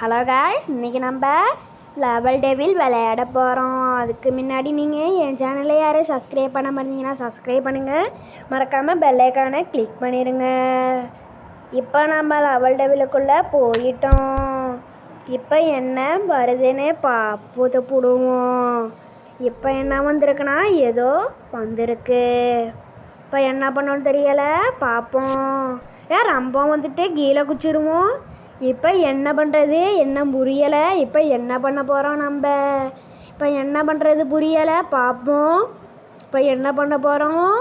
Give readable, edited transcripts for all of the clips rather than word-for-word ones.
Hello guys, இன்றைக்கி நம்ம level devil விளையாட போகிறோம். அதுக்கு முன்னாடி நீங்கள் என் சேனலை யாரும் சப்ஸ்கிரைப் பண்ண மாட்டீங்கன்னா சப்ஸ்கிரைப் பண்ணுங்கள். மறக்காமல் பெல் ஐக்கானை கிளிக் பண்ணிடுங்க. இப்போ நம்ம லெவல் டெவிலுக்குள்ளே போயிட்டோம். இப்போ என்ன வருதுன்னு போடுவோம். இப்போ என்ன வந்திருக்குன்னா ஏதோ வந்திருக்கு. இப்போ என்ன பண்ணோன்னு தெரியலை, பார்ப்போம். ரொம்ப வந்துட்டு கீழே குச்சிடுவோம். இப்போ என்ன பண்ணுறது என்ன புரியலை. இப்போ என்ன பண்ண போகிறோம் நம்ம? இப்போ என்ன பண்ணுறது புரியலை, பார்ப்போம். இப்போ என்ன பண்ண போகிறோம்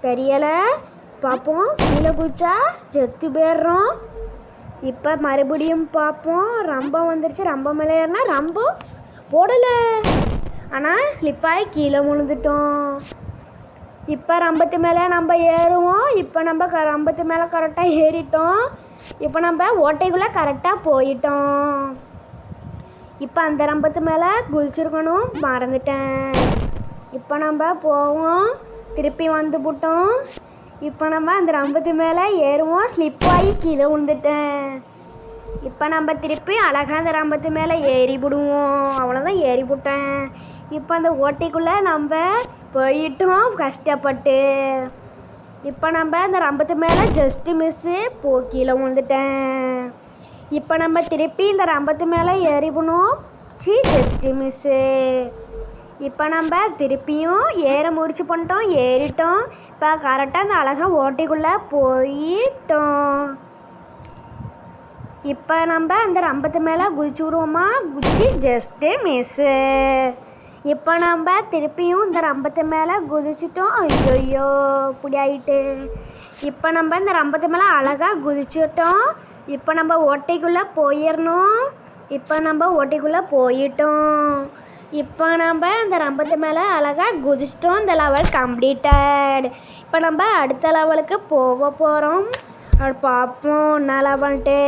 தெரியலை, பார்ப்போம். கீழே குச்சா செத்து போயிடுறோம். இப்போ மறுபடியும் பார்ப்போம். ரொம்ப வந்துருச்சு. ரொம்ப மேலே ஏறினா ரொம்ப போடலை, ஆனால் ஸ்லிப்பாகி கீழே விழுந்துட்டோம். இப்போ ரம்பத்து மேலே நம்ம ஏறுவோம். இப்போ நம்ம ரம்பத்து மேலே கரெக்டாக ஏறிட்டோம். இப்போ நம்ம ஓட்டைக்குள்ளே கரெக்டாக போயிட்டோம். இப்போ அந்த ரம்பத்து மேலே குதிச்சிருக்கணும், மறந்துட்டேன். இப்போ நம்ம போவோம், திருப்பி வந்து போட்டோம். இப்போ நம்ம அந்த ரம்பத்து மேலே ஏறுவோம், ஸ்லிப்பாகி கீழே விழுந்துட்டேன். இப்போ நம்ம திருப்பி அழகாக அந்த ரம்பத்து மேலே ஏறி விடுவோம். அவ்வளோதான், ஏறி விட்டேன். இப்போ அந்த ஓட்டைக்குள்ளே நம்ம போயிட்டோம் கஷ்டப்பட்டு. இப்போ நம்ம அந்த ரம்பத்து மேலே ஜஸ்ட்டு மிஸ்ஸு கீழே விழுந்துட்டேன். இப்போ நம்ம திருப்பி இந்த ரம்பத்து மேலே ஏறிப்பணும், ஜஸ்ட்டு மிஸ்ஸு. இப்போ நம்ம திருப்பியும் ஏற முயற்சி பண்ணிட்டோம், ஏறிட்டோம். இப்போ கரெக்டாக அந்த அழகாக ஓட்டைக்குள்ளே போயிட்டோம். இப்போ நம்ம அந்த ரம்பத்து மேலே குதிச்சு விடுவோமா, குதிச்சு ஜஸ்ட்டு மிஸ்ஸு. இப்போ நம்ம திருப்பியும் இந்த ரம்பத்து மேலே குதிச்சிட்டோம். ஐயோ இப்படி ஆகிட்டு. இப்போ நம்ம இந்த ரம்பத்து மேலே அழகாக குதிச்சிட்டோம். இப்போ நம்ம ஓட்டைக்குள்ளே போயிடணும். இப்போ நம்ம ஓட்டைக்குள்ளே போயிட்டோம். இப்போ நம்ம இந்த ரம்பத்து மேலே அழகாக குதிச்சிட்டோம். இந்த லெவல் கம்ப்ளீட்டட். இப்போ நம்ம அடுத்த லெவலுக்கு போக போகிறோம். அது பார்ப்போம் என்ன லெவல்ட்டு.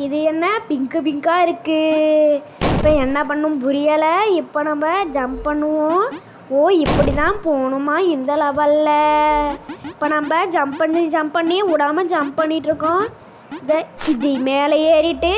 இது என்ன பிங்காக இருக்குது. இப்போ என்ன பண்ணும் புரியலை. இப்போ நம்ம ஜம்ப் பண்ணுவோம். இப்படி தான் போகணுமா இந்த லெவலில். இப்போ நம்ம ஜம்ப் பண்ணி விடாமல் ஜம்ப் பண்ணிகிட்ருக்கோம். இது மேலே ஏறிட்டு